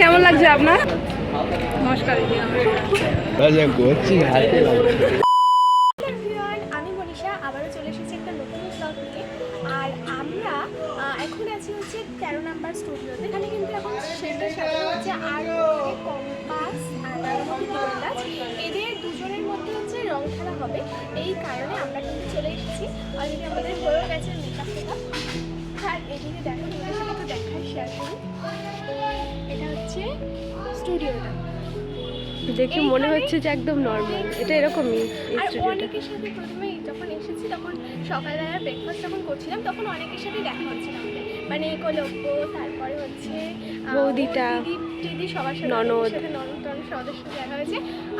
কেমন লাগছে আপনার? নমস্কার। আমি মনীষা আবারও চলে এসেছি একটা নতুন ব্লগ নিয়ে। আর আমরা এখন আছি হচ্ছে 13 নাম্বার স্টুডিওতে। এখানে কিন্তু এখন সেটা সাজানো হচ্ছে আর কম্পাস আর রাঙামাটি তীরন্দাজ এদের দুজনের মধ্যে হচ্ছে রং খেলা হবে। এই কারণে আমরা কিন্তু চলে এসেছি। অলরেডি আমাদের হয়েও গেছে মেকআপ টেকআপ। আর এদিকে দেখো তোমাদের সাথে একটু দেখাই শেয়ার করি। এটা হচ্ছে স্টুডিওটা, দেখে মনে হচ্ছে যে একদম নর্মাল, এটা এরকমই। আর অনেকের সাথে প্রথমে যখন এসেছি তখন সকালবেলা ব্রেকফাস্ট যখন করছিলাম তখন অনেকের সাথে দেখা হচ্ছিল আমাদের, মানে একলব্য, তারপরে হচ্ছে বৌদিটা, দিদি সবার সাথে, ননদ, সবার সাথে দেখা হয়েছে।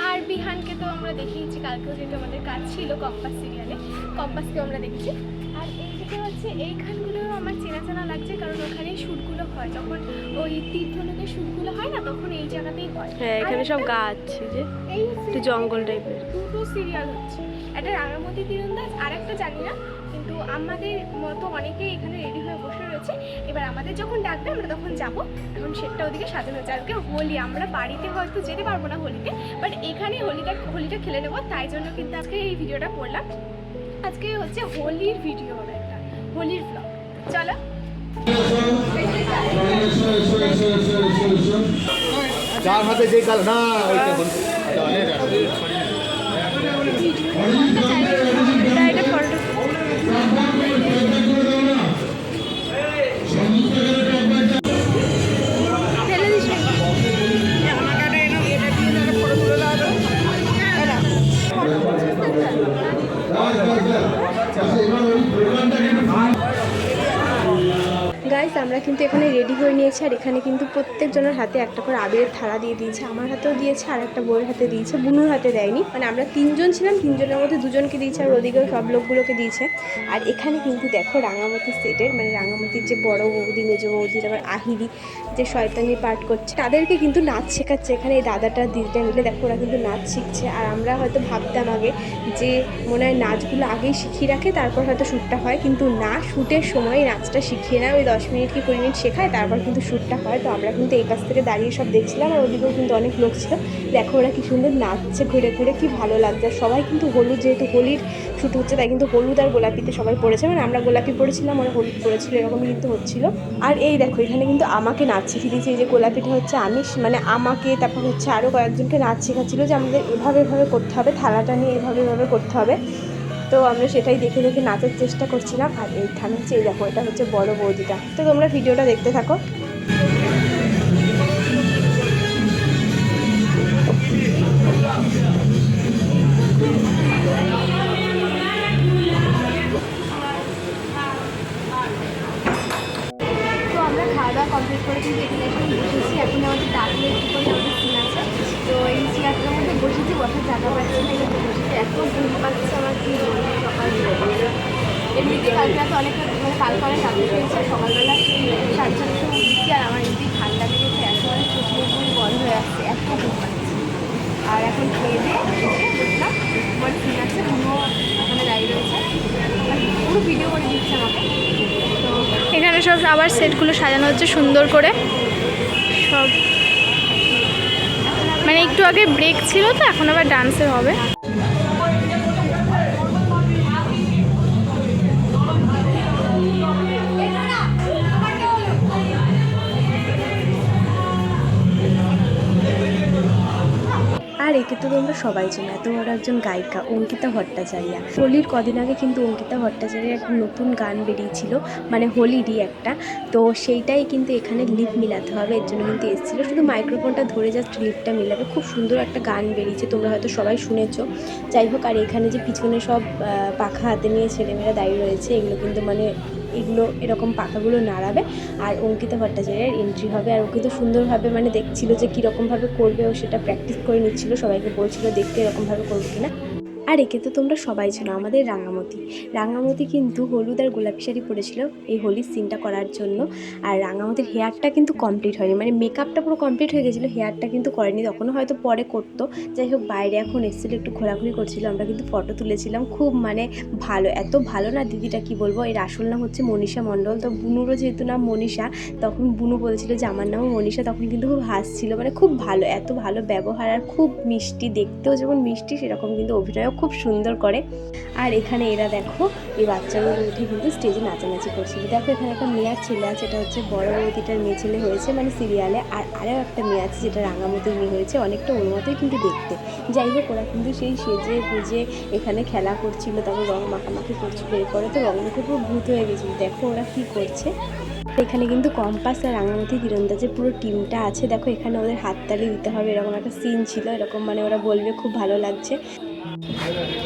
আর বিহানকে তো আমরা দেখিয়েছি কালকেও, যেহেতু আমাদের কাজ ছিল কম্পাস সিরিয়ালে, কম্পাসকেও আমরা দেখেছি। আর এইদিকে হচ্ছে এইখানগুলো আমার চেনা চেনা লাগছে, কারণ ওখানেই শ্যুটগুলো হয়, যখন ওই তীর্থলোকের শ্যুটগুলো হয় না তখন এই জায়গাতেই হয়। হ্যাঁ এখানে সব গাছ, যে এই একটু জঙ্গল টাইপের। দুটো সিরিয়াল হচ্ছে, একটা রাঙামাটি তীরন্দাজ আর একটা জানি না, কিন্তু আমাদের মতো অনেকেই এখানে রেডি হয়ে বসে রয়েছে। এবার আমাদের যখন ডাকবে আমরা তখন যাব। এখন সেটটা ওদিকে সাজানো হচ্ছে। আজকে হোলি, আমরা বাড়িতে হয়তো যেতে পারবো না হোলিতে, বাট এখানে হোলিটা খেলে নেবো, তাই জন্য কিন্তু আজকে এই ভিডিওটা করলাম। আজকে হচ্ছে হোলির ভিডিও হবে, একটা হোলির ব্লগ। চলো চার হাতে যে কাল না গাইস, আমরা কিন্তু এখানে রেডি হয়ে নিয়েছি। আর এখানে কিন্তু প্রত্যেকজনের হাতে একটা করে আবিরের থালা দিয়ে দিয়েছে। আমার হাতেও দিয়েছে, আর একটা বউয়ের হাতে দিয়েছে, বুনুর হাতে দেয়নি। মানে আমরা তিনজন ছিলাম, তিনজনের মধ্যে দুজনকে দিয়েছে, আর ওদিকেও সব লোকগুলোকে দিয়েছে। আর এখানে কিন্তু দেখো রাঙামাটি সেটের, মানে রাঙামাটির যে বড় বৌদি, মেজো বৌদি, তারপর আহিরি যে শয়তানি পাঠ করছে, তাদেরকে কিন্তু নাচ শেখাচ্ছে এখানে। এই দাদাটা দিদিটা মিলে দেখো ওরা কিন্তু নাচ শিখছে। আর আমরা হয়তো ভাবতাম আগে যে মনে হয় নাচগুলো আগেই শিখিয়ে রাখে, তারপর হয়তো শ্যুটটা হয়, কিন্তু না, শ্যুটের সময় নাচটা শিখিয়ে না, ওই 10 মিনিট কি 20 মিনিট শেখায়, তারপর কিন্তু শ্যুটটা হয়। তো আমরা কিন্তু এই কাছ থেকে দাঁড়িয়ে সব দেখছিলাম, আর ওদিকেও কিন্তু অনেক লোক ছিল। দেখো ওরা কি সুন্দর নাচছে ঘুরে ঘুরে, কি ভালো লাগছে। আর সবাই কিন্তু হলুদ, যেহেতু হোলির শ্যুট হচ্ছে তাই কিন্তু হলুদ আর গোলাপিতে সবাই পড়েছে, মানে আমরা গোলাপি পড়েছিলাম, ওরা হলুদ পড়েছিল, এরকমই কিন্তু হচ্ছিল। আর এই দেখো এখানে কিন্তু আমাকে নাচ শিখিয়ে দিয়েছে। এই যে গোলাপিটা হচ্ছে আমি, মানে আমাকে, তারপর হচ্ছে আরও কয়েকজনকে নাচ শেখাচ্ছিল যে আমাদের এভাবে এভাবে করতে হবে, থালাটা নিয়ে এভাবে এভাবে করতে হবে। তো আমরা সেটাই দেখে দেখে নাচের চেষ্টা করছিলাম। আর এইখানে হচ্ছে এই দেখো, এটা হচ্ছে বড় বৌদিটা। তো তোমরা ভিডিওটা দেখতে থাকো। তো আমরা খাওয়া দাওয়া কমপ্লিট করে কিন্তু এখানে এখন বসেছি। এখন আমাদের ডাকলে একটু করে আমাদের সিন আছে, তো এই চেয়ারটার মধ্যে বসেছি, বসার জায়গা পাচ্ছি না, কিন্তু বসেছি। এত ঘুম পাচ্ছে আমার, কি বলবো, সকাল এমনিতে কালকে রাতে অনেক, মানে কালকে অনেক রাতে হয়েছে, সকালবেলা সেই 4:30টার সময় উঠছি। আর আমার এমনি ঠান্ডা লেগেছে, এত অনেক চোখ মুখ বন্ধ হয়ে আসছে, এত ঘুম পাচ্ছে। আর এখন খেয়ে দিয়ে বসলাম, আমার সিন আছে, পুরো ওখানে দাঁড়িয়ে রয়েছে, পুরো ভিডিও করে দিচ্ছে আমাকে। তো এখানে সব আবার সেটগুলো সাজানো হচ্ছে সুন্দর করে সব, মানে একটু আগে ব্রেক ছিল তো এখন আবার ডান্সের হবে। আর একে তো তোমরা সবাই চেনো, এত বড় একজন গায়িকা অঙ্কিতা ভট্টাচার্য। হোলির কদিন আগে কিন্তু অঙ্কিতা ভট্টাচার্যের একটা নতুন গান বেরিয়েছিল, মানে হোলিরই একটা, তো সেইটাই কিন্তু এখানে লিপ মিলাতে হবে, এর জন্য কিন্তু এসেছিলো। শুধু মাইক্রোফোনটা ধরে জাস্ট লিপটা মিলাবে, খুব সুন্দর একটা গান বেরিয়েছে, তোমরা হয়তো সবাই শুনেছো। যাই হোক, আর এখানে যে পিছনে সব পাখা হাতে নিয়ে ছেলেমেয়েরা দাঁড়িয়ে রয়েছে, এগুলো কিন্তু মানে এগুলো এরকম পাখাগুলো নাড়াবে, আর অঙ্কিতা ভট্টাচার্যের এন্ট্রি হবে। আর ওকে তো সুন্দরভাবে মানে দেখছিল যে কীরকমভাবে করবে, ও সেটা প্র্যাকটিস করে নিচ্ছিল, সবাইকে বলছিল দেখতে এরকমভাবে করবে কিনা। আর একে তো তোমরা সবাই জানো, আমাদের রাঙামতি কিন্তু হলুদ আর গোলাপি শাড়ি পরেছিল এই হোলির সিনটা করার জন্য। আর রাঙামতির হেয়ারটা কিন্তু কমপ্লিট হয়নি, মানে মেকআপটা পুরো কমপ্লিট হয়ে গেছিলো, হেয়ারটা কিন্তু করেনি, তখনও হয়তো পরে করতো। যাই হোক, বাইরে এখন এসেছিলো, একটু ঘোরাঘুরি করছিল, আমরা কিন্তু ফটো তুলেছিলাম। খুব মানে ভালো, এত ভালো না দিদিটা, কি বলবো। এর আসল নাম হচ্ছে মনীষা মণ্ডল। তো বুনুরও যেহেতু নাম মনীষা, তখন বুনু বলছিল যে আমার নামও মনীষা, তখন কিন্তু খুব হাসছিল। মানে খুব ভালো, এত ভালো ব্যবহার, আর খুব মিষ্টি, দেখতেও যেমন মিষ্টি সেরকম কিন্তু অভিনয়ও খুব সুন্দর করে। আর এখানে এরা দেখো, এই বাচ্চাগুলো উঠে কিন্তু স্টেজে নাচানাচি করছিল। দেখো এখানে একটা মেয়ের ছেলে আছে, এটা হচ্ছে বড় বৌদিটার মেয়ে ছেলে হয়েছে মানে সিরিয়ালে। আর আরও একটা মেয়ে আছে যেটা রাঙামতির মেয়ে হয়েছে, অনেকটা ওর মতোই কিন্তু দেখতে। যাই হোক, ওরা কিন্তু সেই সেজে গুজে এখানে খেলা করছিল, তারপর রং মাখামাখি করছিল। এরপরে তো রং মুখে পুরো ভূত হয়ে গেছিল। দেখো ওরা কী করছে। এখানে কিন্তু কম্পাস আর রাঙামাটি তীরন্দাজের পুরো টিমটা আছে। দেখো এখানে ওদের হাততালি দিতে হবে, এরকম একটা সিন ছিল, এরকম মানে ওরা বলবে খুব ভালো লাগছে।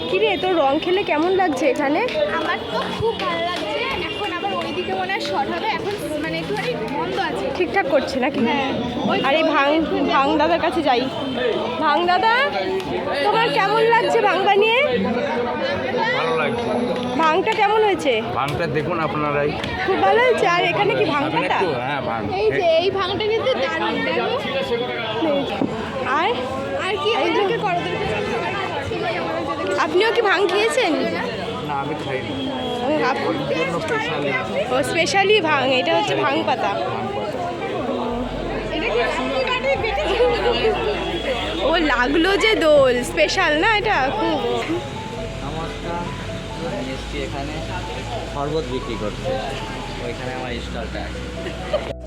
কিরে, তোর রং খেলে কেমন লাগছে এখানে? আমার তো খুব ভালো লাগছে। এখন আবার ওইদিকে মনে হয় শর্ট হবে, এখন মানে একটুখানি বন্ধ আছে। ঠিকঠাক করছে নাকি? হ্যাঁ। আর এই ভাং দাদার কাছে যাই। ভাং দাদা, তোমার কেমন লাগছে ভাং বানিয়ে? ভালো লাগছে। ভাংটা কেমন হয়েছে? ভাঙটা দেখুন আপনারাই। খুব ভালো হয়েছে। আর এখানে কি ভাং খাবেন পাতা? একটু? হ্যাঁ, ভাঙ। এই যে এই ভাঙটা কিন্তু দারুণ, দেখো। আর আর কি ওদেরকে করো, ওদেরকে আপনিও কি ভাং খেয়েছেন? না, আমি খাইনি। আপ- ওর জন্য স্পেশালি ও স্পেশালি ভাং, এটা হচ্ছে ভাং পাতা। ভাঙ পাতা। ও লাগলো যে দোল স্পেশাল না, এটা খুব। নমস্কার, আমি এসছি এখানে শরবত বিক্রি করতে, ওইখানে আমার স্টলটা আছে।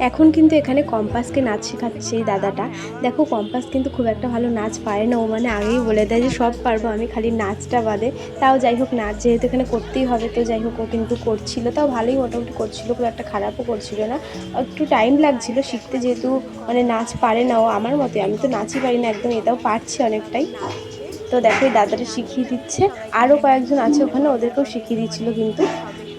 এখন কিন্তু এখানে কম্পাসকে নাচ শেখাচ্ছে এই দাদাটা। দেখো কম্পাস কিন্তু খুব একটা ভালো নাচ পারে না, ও মানে আগেই বলে দেয় যে সব পারবো আমি, খালি নাচটা বাদে। তাও যাই হোক, নাচ যেহেতু এখানে করতেই হবে, তো যাই হোক ও কিন্তু করছিল, তাও ভালোই মোটামুটি করছিল, খুব একটা খারাপও করছিল না। একটু টাইম লাগছিল শিখতে, যেহেতু মানে নাচ পারে না ও আমার মতে, আমি তো নাচই পারি না একদম, এটাও পারছি অনেকটাই। তো দেখো এই দাদাটা শিখিয়ে দিচ্ছে, আরও কয়েকজন আছে ওখানে, ওদেরকেও শিখিয়ে দিচ্ছিল কিন্তু।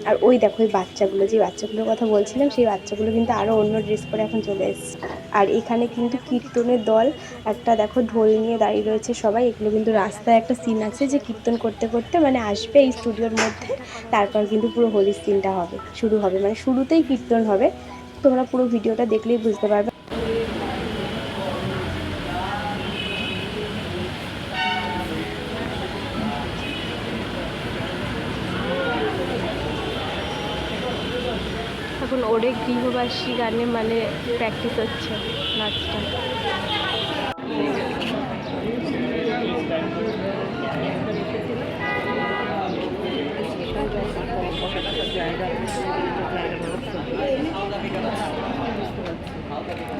আর ওই দেখো এই বাচ্চাগুলো, যে বাচ্চাগুলোর কথা বলছিলাম, সেই বাচ্চাগুলো কিন্তু আরও অন্য ড্রেস পরে এখন চলে এসেছে। আর এখানে কিন্তু কীর্তনের দল একটা, দেখো ঢোল নিয়ে দাঁড়িয়ে রয়েছে সবাই। এগুলো কিন্তু রাস্তায় একটা সিন আছে যে কীর্তন করতে করতে মানে আসবে এই স্টুডিওর মধ্যে, তারপর কিন্তু পুরো হোলির সিনটা হবে, শুরু হবে, মানে শুরুতেই কীর্তন হবে। তোমরা পুরো ভিডিওটা দেখলেই বুঝতে পারবে। এখন ওরে গৃহবাসী গানে মানে প্র্যাকটিস হচ্ছে নাচটা।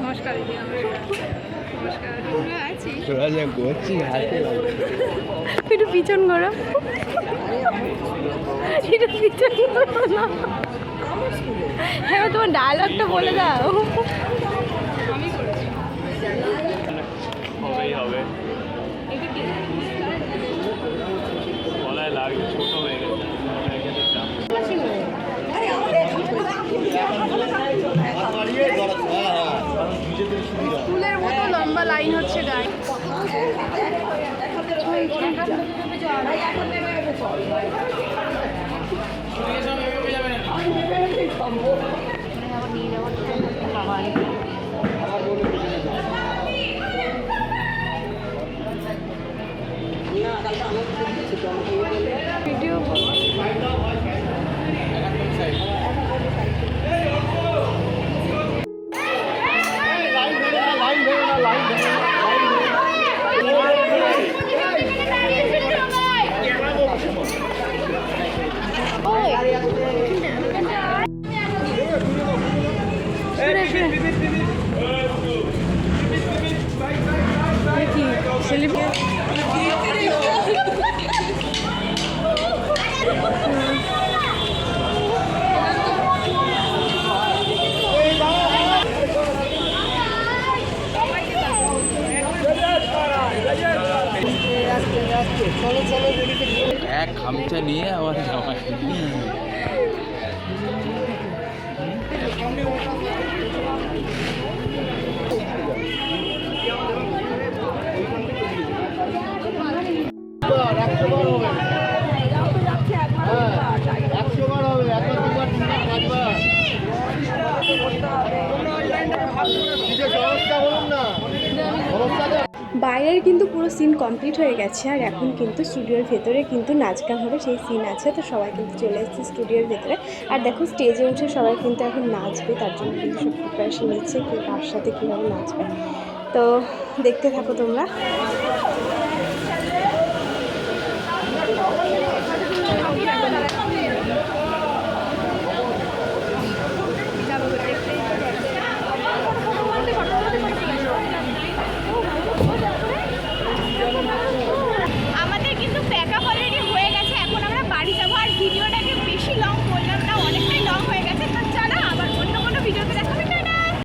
নমস্কার দিদি, নমস্কার, আছি। তোরা যা করছিস হাতে একটু পিছন ঘোরা, একটু পিছন ঘোরা না। হ্যাঁ, তোমার ডায়লগটা বলে দাও। হবেই হবে। গলায় লাগছে, ছোট হয়ে গেছে। স্কুলের মতো লম্বা লাইন হচ্ছে গায়ে। ভিডিও এক খামচা নিয়ে আমার জামাই রাখতে পারো। বাইরের কিন্তু পুরো সিন কমপ্লিট হয়ে গেছে, আর এখন কিন্তু স্টুডিওর ভেতরে কিন্তু নাচ গান হবে, সেই সিন আছে। তো সবাই কিন্তু চলে এসেছে স্টুডিওর ভেতরে। আর দেখো স্টেজে উঠে সবাই কিন্তু এখন নাচবে, তার জন্য কিন্তু সব প্রিপারেশন নিচ্ছে কে কার সাথে কীভাবে নাচবে। তো দেখতে থাকো তোমরা।